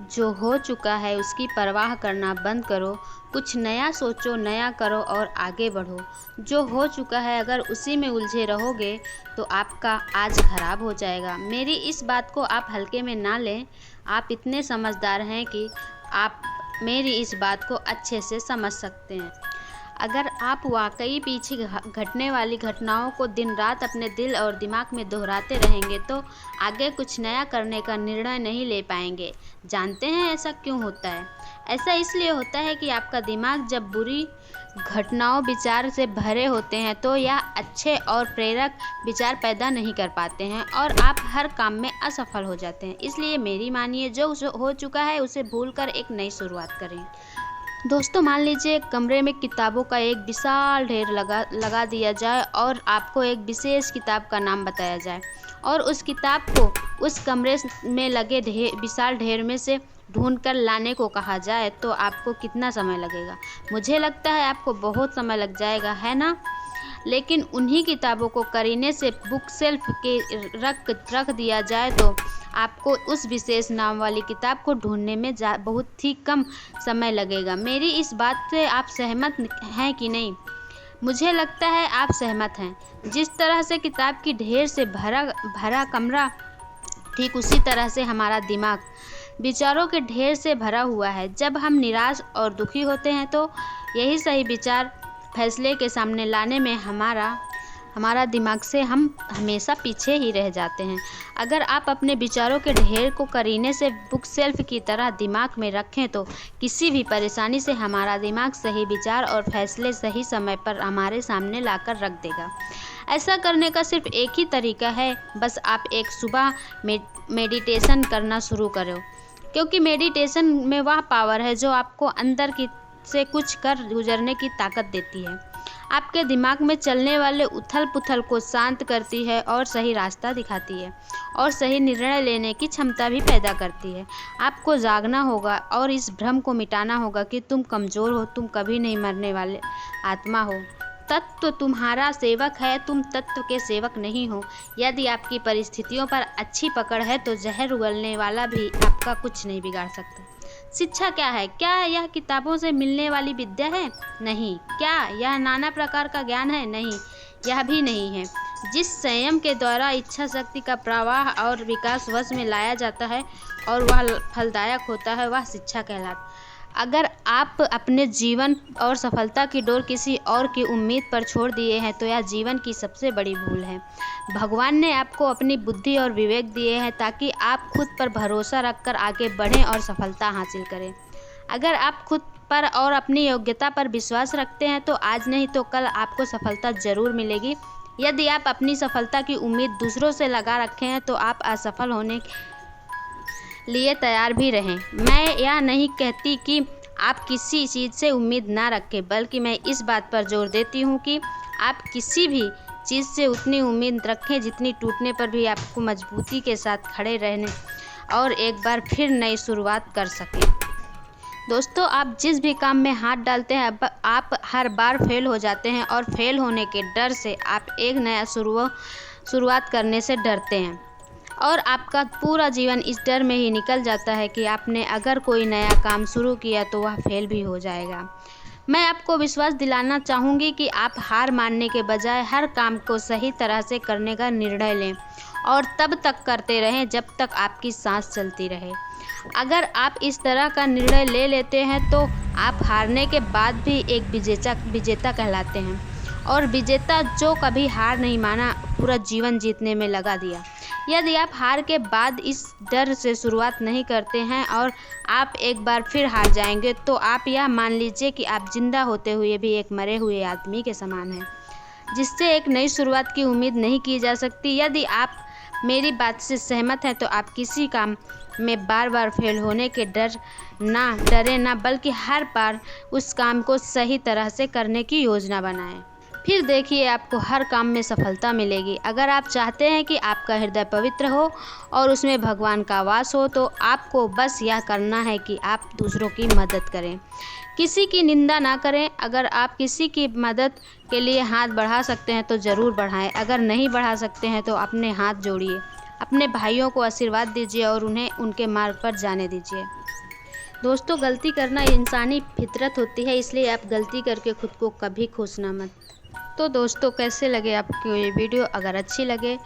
जो हो चुका है उसकी परवाह करना बंद करो, कुछ नया सोचो, नया करो और आगे बढ़ो। जो हो चुका है अगर उसी में उलझे रहोगे तो आपका आज खराब हो जाएगा। मेरी इस बात को आप हल्के में ना लें। आप इतने समझदार हैं कि आप मेरी इस बात को अच्छे से समझ सकते हैं। अगर आप वाकई पीछे घटने वाली घटनाओं को दिन रात अपने दिल और दिमाग में दोहराते रहेंगे तो आगे कुछ नया करने का निर्णय नहीं ले पाएंगे। जानते हैं ऐसा क्यों होता है? ऐसा इसलिए होता है कि आपका दिमाग जब बुरी घटनाओं विचार से भरे होते हैं तो यह अच्छे और प्रेरक विचार पैदा नहीं कर पाते हैं और आप हर काम में असफल हो जाते हैं। इसलिए मेरी मानिए, जो हो चुका है उसे भूलकर एक नई शुरुआत करें। दोस्तों, मान लीजिए एक कमरे में किताबों का एक विशाल ढेर लगा दिया जाए और आपको एक विशेष किताब का नाम बताया जाए और उस किताब को उस कमरे में लगे विशाल ढेर में से ढूंढकर लाने को कहा जाए तो आपको कितना समय लगेगा? मुझे लगता है आपको बहुत समय लग जाएगा, है ना? लेकिन उन्हीं किताबों को करीने से बुक शेल्फ के रख दिया जाए तो आपको उस विशेष नाम वाली किताब को ढूंढने में बहुत ही कम समय लगेगा। मेरी इस बात से आप सहमत हैं कि नहीं? मुझे लगता है आप सहमत हैं। जिस तरह से किताब की ढेर से भरा कमरा, ठीक उसी तरह से हमारा दिमाग विचारों के ढेर से भरा हुआ है। जब हम निराश और दुखी होते हैं तो यही सही विचार फैसले के सामने लाने में हमारा दिमाग से हम हमेशा पीछे ही रह जाते हैं। अगर आप अपने विचारों के ढेर को करीने से बुक शेल्फ की तरह दिमाग में रखें तो किसी भी परेशानी से हमारा दिमाग सही विचार और फैसले सही समय पर हमारे सामने लाकर रख देगा। ऐसा करने का सिर्फ एक ही तरीका है, बस आप एक सुबह मेडिटेशन करना शुरू करो, क्योंकि मेडिटेशन में वह पावर है जो आपको अंदर से कुछ कर गुजरने की ताकत देती है। आपके दिमाग में चलने वाले उथल पुथल को शांत करती है और सही रास्ता दिखाती है और सही निर्णय लेने की क्षमता भी पैदा करती है। आपको जागना होगा और इस भ्रम को मिटाना होगा कि तुम कमज़ोर हो, तुम कभी नहीं मरने वाले आत्मा हो। तत्व तुम्हारा सेवक है, तुम तत्व के सेवक नहीं हो। यदि आपकी परिस्थितियों पर अच्छी पकड़ है तो जहर उगलने वाला भी आपका कुछ नहीं बिगाड़ सकता। शिक्षा क्या है? क्या यह किताबों से मिलने वाली विद्या है? नहीं। क्या यह नाना प्रकार का ज्ञान है? नहीं, यह भी नहीं है। जिस संयम के द्वारा इच्छा शक्ति का प्रवाह और विकास वश में लाया जाता है और वह फलदायक होता है, वह शिक्षा कहलाता है। अगर आप अपने जीवन और सफलता की डोर किसी और की उम्मीद पर छोड़ दिए हैं तो यह जीवन की सबसे बड़ी भूल है। भगवान ने आपको अपनी बुद्धि और विवेक दिए हैं ताकि आप खुद पर भरोसा रखकर आगे बढ़ें और सफलता हासिल करें। अगर आप खुद पर और अपनी योग्यता पर विश्वास रखते हैं तो आज नहीं तो कल आपको सफलता जरूर मिलेगी। यदि आप अपनी सफलता की उम्मीद दूसरों से लगा रखे हैं तो आप असफल होने लिए तैयार भी रहें। मैं यह नहीं कहती कि आप किसी चीज़ से उम्मीद ना रखें, बल्कि मैं इस बात पर जोर देती हूँ कि आप किसी भी चीज़ से उतनी उम्मीद रखें जितनी टूटने पर भी आपको मजबूती के साथ खड़े रहने और एक बार फिर नई शुरुआत कर सकें। दोस्तों, आप जिस भी काम में हाथ डालते हैं आप हर बार फेल हो जाते हैं और फेल होने के डर से आप एक नया शुरुआत करने से डरते हैं और आपका पूरा जीवन इस डर में ही निकल जाता है कि आपने अगर कोई नया काम शुरू किया तो वह फेल भी हो जाएगा। मैं आपको विश्वास दिलाना चाहूँगी कि आप हार मानने के बजाय हर काम को सही तरह से करने का निर्णय लें और तब तक करते रहें जब तक आपकी सांस चलती रहे। अगर आप इस तरह का निर्णय ले लेते हैं तो आप हारने के बाद भी एक विजेता कहलाते हैं और विजेता जो कभी हार नहीं माना, पूरा जीवन जीतने में लगा दिया। यदि आप हार के बाद इस डर से शुरुआत नहीं करते हैं और आप एक बार फिर हार जाएंगे तो आप यह मान लीजिए कि आप जिंदा होते हुए भी एक मरे हुए आदमी के समान हैं, जिससे एक नई शुरुआत की उम्मीद नहीं की जा सकती। यदि आप मेरी बात से सहमत हैं तो आप किसी काम में बार बार फेल होने के डरे ना, बल्कि हर बार उस काम को सही तरह से करने की योजना बनाएं। फिर देखिए आपको हर काम में सफलता मिलेगी। अगर आप चाहते हैं कि आपका हृदय पवित्र हो और उसमें भगवान का वास हो तो आपको बस यह करना है कि आप दूसरों की मदद करें, किसी की निंदा ना करें। अगर आप किसी की मदद के लिए हाथ बढ़ा सकते हैं तो ज़रूर बढ़ाएं। अगर नहीं बढ़ा सकते हैं तो अपने हाथ जोड़िए, अपने भाइयों को आशीर्वाद दीजिए और उन्हें उनके मार्ग पर जाने दीजिए। दोस्तों, गलती करना इंसानी फितरत होती है, इसलिए आप गलती करके खुद को कभी कोसना मत। तो दोस्तों, कैसे लगे आपको ये वीडियो? अगर अच्छी लगे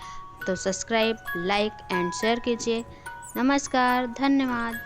तो सब्सक्राइब, लाइक एंड शेयर कीजिए। नमस्कार, धन्यवाद।